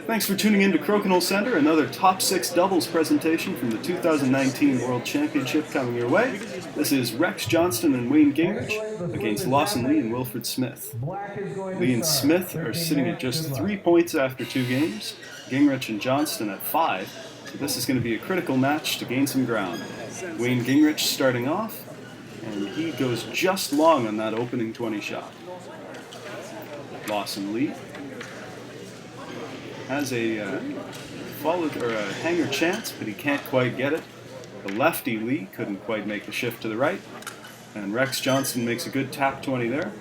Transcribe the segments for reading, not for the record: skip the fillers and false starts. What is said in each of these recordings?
Thanks for tuning in to Crokinole Center, another top 6 doubles presentation from the 2019 World Championship coming your way. This is Rex Johnston and Wayne Gingerich against Lawson Lee and Wilfred Smith. Lee and Smith are sitting at just 3 points after 2 games, Gingerich and Johnston at 5, so this is going to be a critical match to gain some ground. Wayne Gingerich starting off, and he goes just long on that opening 20 shot. Lawson Lee has a hanger chance, but he can't quite get it. The lefty Lee couldn't quite make the shift to the right, and Rex Johnston makes a good tap 20 there.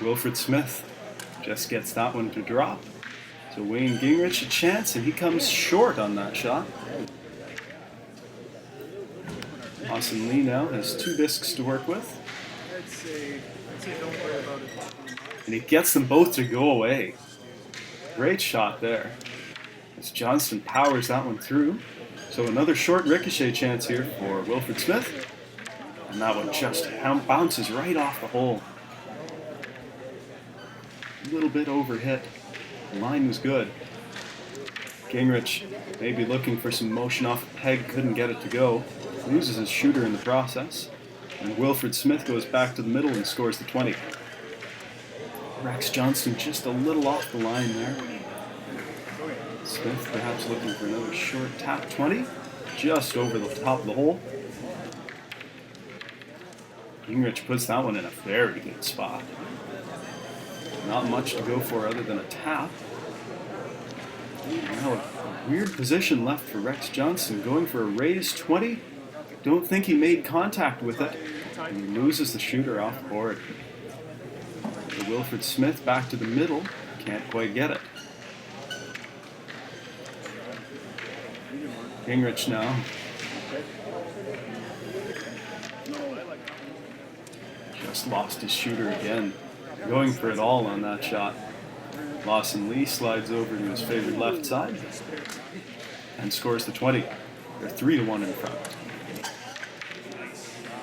Wilfred Smith just gets that one to drop. So Wayne Gingerich a chance, and he comes short on that shot. Lawson Lee now has 2 discs to work with. And he gets them both to go away. Great shot there, as Johnston powers that one through. So another short ricochet chance here for Wilfred Smith. And that one just bounces right off the hole. A little bit overhit. The line was good. Gingerich maybe looking for some motion off the peg, couldn't get it to go. Loses his shooter in the process. And Wilfred Smith goes back to the middle and scores the 20. Rex Johnston just a little off the line there. Smith perhaps looking for another short tap 20, just over the top of the hole. Gingerich puts that one in a very good spot. Not much to go for other than a tap. Now a weird position left for Rex Johnston, going for a raised 20. Don't think he made contact with it, and he loses the shooter off the board. Wilfred Smith back to the middle, can't quite get it. Gingerich now. Just lost his shooter again, going for it all on that shot. Lawson Lee slides over to his favorite left side and scores the 20. They're 3-1 in front.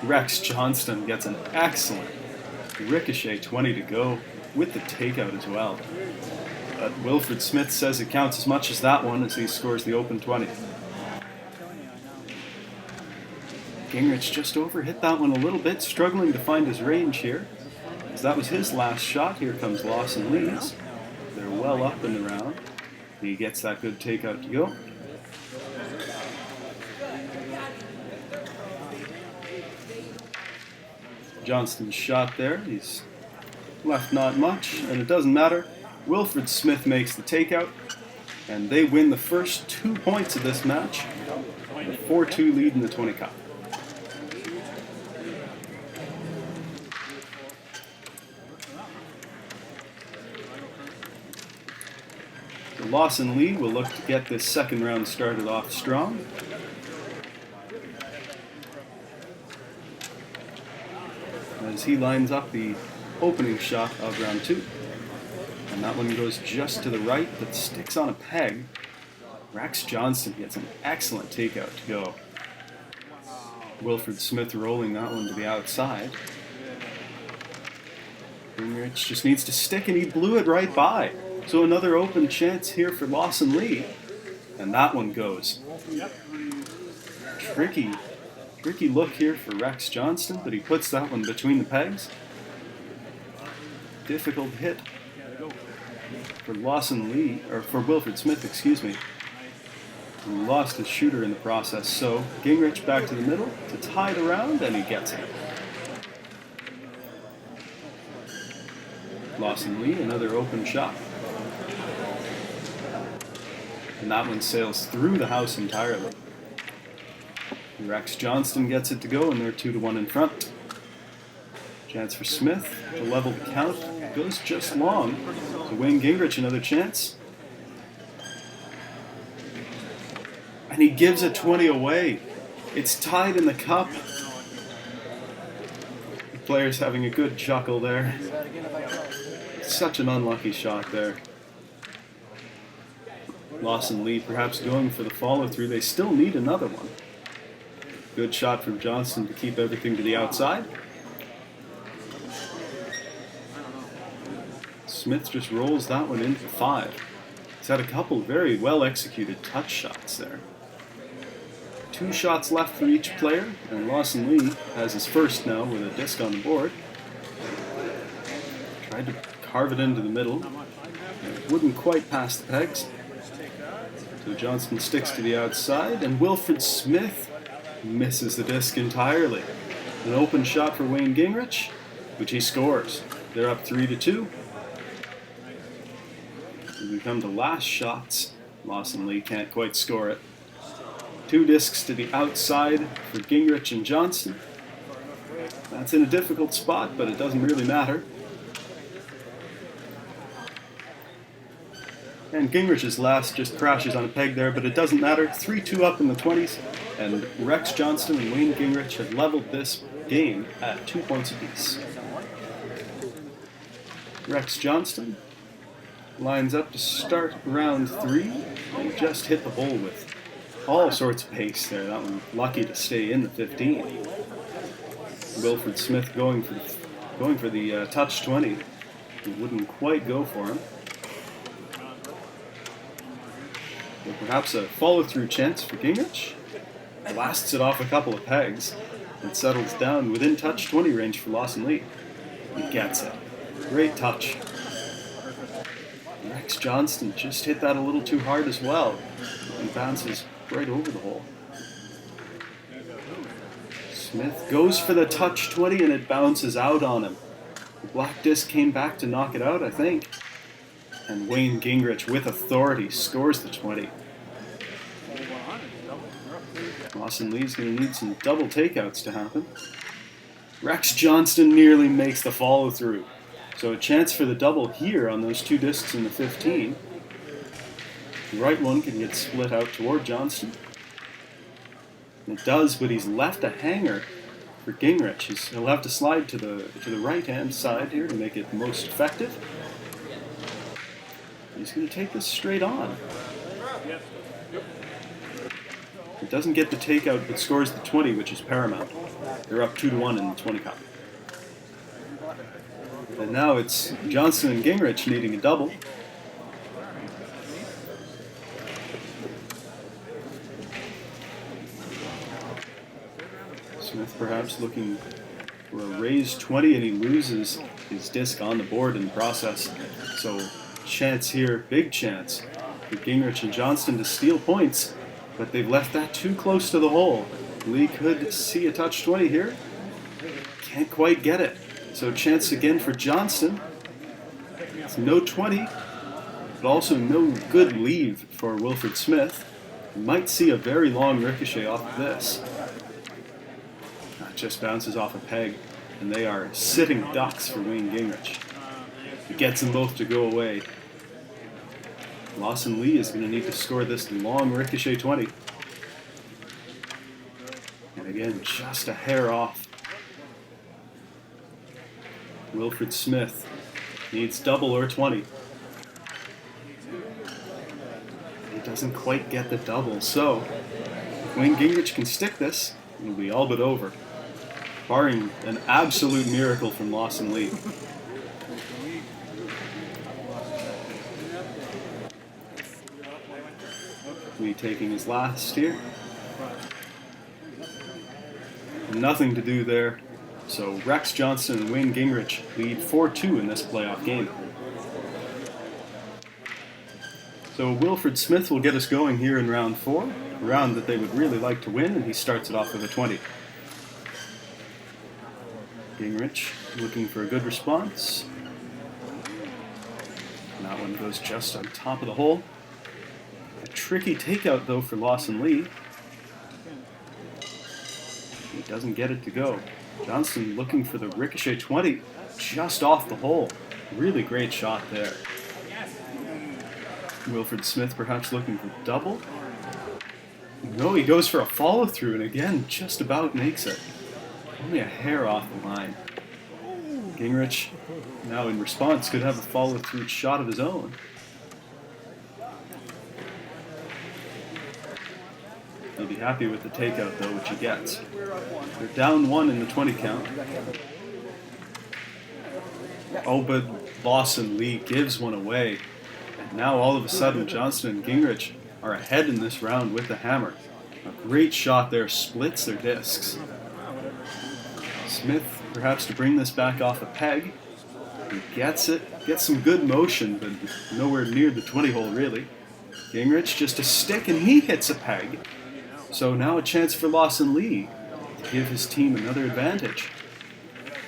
Rex Johnston gets an excellent ricochet 20 to go with the takeout as well. But Wilfred Smith says it counts as much as that one as he scores the open 20. Gingerich just overhit that one a little bit, struggling to find his range here. As that was his last shot, here comes Lawson Lee's. They're well up in the round. He gets that good takeout to go. Johnston's shot there, he's left not much, and it doesn't matter. Wilfred Smith makes the takeout, and they win the first 2 points of this match. A 4-2 lead in the 20 Cup. So Lawson Lee will look to get this second round started off strong. As he lines up the opening shot of round 2. And that one goes just to the right, but sticks on a peg. Rex Johnston gets an excellent takeout to go. Wilfred Smith rolling that one to the outside. Gingerich just needs to stick, and he blew it right by. So another open chance here for Lawson Lee. And that one goes. Tricky look here for Rex Johnston, but he puts that one between the pegs. Difficult hit for Lawson Lee, or for Wilfred Smith, excuse me. He lost his shooter in the process, so Gingerich back to the middle to tie the round, and he gets it. Lawson Lee, another open shot. And that one sails through the house entirely. Rex Johnston gets it to go, and they're 2-1 in front. Chance for Smith to level the count. Goes just long. So Wayne Gingerich another chance. And he gives a 20 away. It's tied in the cup. The player's having a good chuckle there. Such an unlucky shot there. Lawson Lee perhaps going for the follow-through. They still need another one. Good shot from Johnston to keep everything to the outside. Smith just rolls that one into 5. He's had a couple very well executed touch shots there. 2 shots left for each player, and Lawson Lee has his first now with a disc on the board. Tried to carve it into the middle. It wouldn't quite pass the pegs. So Johnston sticks to the outside, and Wilfred Smith misses the disc entirely. An open shot for Wayne Gingerich, which he scores. They're up 3-2. As we come to last shots, Lawson Lee can't quite score it. 2 discs to the outside for Gingerich and Johnston. That's in a difficult spot, but it doesn't really matter. And Gingerich's last just crashes on a peg there, but it doesn't matter. 3-2 up in the 20s, and Rex Johnston and Wayne Gingerich have leveled this game at 2 points apiece. Rex Johnston lines up to start round 3, and just hit the hole with all sorts of pace there. That one lucky to stay in the 15. Wilfred Smith going for the touch 20. It wouldn't quite go for him. But perhaps a follow-through chance for Gingerich. Blasts it off a couple of pegs and settles down within touch 20 range for Lawson Lee. He gets it. Great touch. Rex Johnston just hit that a little too hard as well and bounces right over the hole. Smith goes for the touch 20 and it bounces out on him. The black disc came back to knock it out, I think. And Wayne Gingerich, with authority, scores the 20. Lawson Lee's going to need some double takeouts to happen. Rex Johnston nearly makes the follow-through. So a chance for the double here on those 2 discs in the 15. The right one can get split out toward Johnston. It does, but he's left a hanger for Gingerich. He'll have to slide to the right-hand side here to make it most effective. He's going to take this straight on. It doesn't get the takeout, but scores the 20, which is paramount. They're up 2-1 in the 20 count. And now it's Johnston and Gingerich needing a double. Smith perhaps looking for a raised 20, and he loses his disc on the board in the process. So chance here, big chance for Gingerich and Johnston to steal points, but they've left that too close to the hole. Lee could see a touch 20 here. Can't quite get it. So chance again for Johnston. It's no 20, but also no good leave for Wilfred Smith. Might see a very long ricochet off of this. That just bounces off a peg, and they are sitting ducks for Wayne Gingerich. It gets them both to go away. Lawson Lee is going to need to score this long ricochet 20. And again, just a hair off. Wilfred Smith needs double or 20. He doesn't quite get the double, so if Wayne Gingerich can stick this, it'll be all but over. Barring an absolute miracle from Lawson Lee. Lee taking his last here. Nothing to do there. So Rex Johnston and Wayne Gingerich lead 4-2 in this playoff game. So Wilfred Smith will get us going here in round 4, a round that they would really like to win, and he starts it off with a 20. Gingerich looking for a good response. And that one goes just on top of the hole. A tricky takeout though for Lawson Lee. He doesn't get it to go. Johnston looking for the ricochet 20, just off the hole. Really great shot there. Wilfred Smith perhaps looking for double. No, he goes for a follow-through, and again, just about makes it. Only a hair off the line. Gingerich, now in response, could have a follow-through shot of his own. He'll be happy with the takeout, though, which he gets. They're down 1 in the 20 count. Oh, but Lawson Lee gives one away. And Now all of a sudden Johnston and Gingerich are ahead in this round with the hammer. A great shot there, splits their discs. Smith perhaps to bring this back off a peg. He gets it, gets some good motion, but nowhere near the 20 hole really. Gingerich just a stick and he hits a peg. So now a chance for Lawson Lee to give his team another advantage.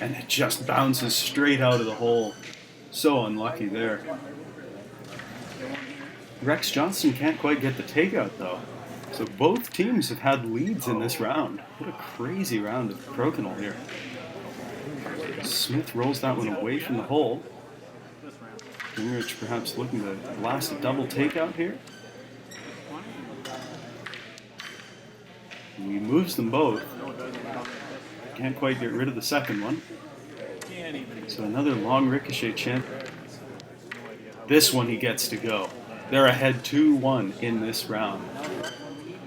And it just bounces straight out of the hole. So unlucky there. Rex Johnston can't quite get the takeout though. So both teams have had leads in this round. What a crazy round of Crokinole here. Smith rolls that one away from the hole. Gingerich perhaps looking to blast a double takeout here. And he moves them both. Can't quite get rid of the second one. So another long ricochet chance. This one he gets to go. They're ahead 2-1 in this round.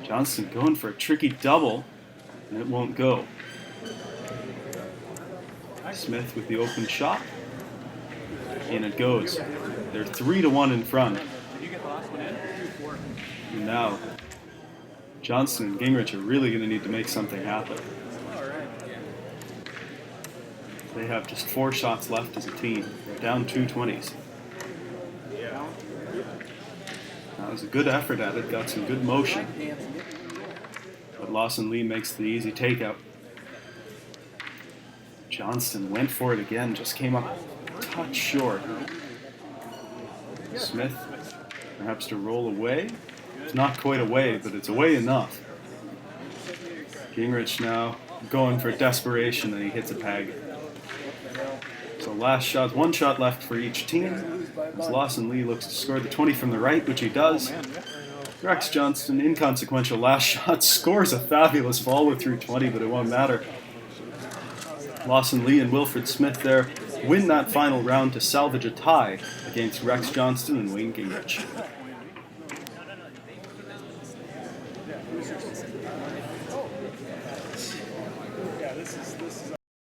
Johnston going for a tricky double, and it won't go. Smith with the open shot. In it goes. They're 3-1 in front. And now, Johnston and Gingerich are really going to need to make something happen. They have just 4 shots left as a team. They're down 2 20s. That was a good effort at it, got some good motion. But Lawson Lee makes the easy takeout. Johnston went for it again, just came up a touch short. Smith perhaps to roll away. It's not quite away, but it's away enough. Gingerich now going for desperation, and he hits a peg. So last shot, 1 shot left for each team. As Lawson Lee looks to score the 20 from the right, which he does. Rex Johnston, inconsequential last shot, scores a fabulous follow through 20, but it won't matter. Lawson Lee and Wilfred Smith there win that final round to salvage a tie against Rex Johnston and Wayne Gingerich.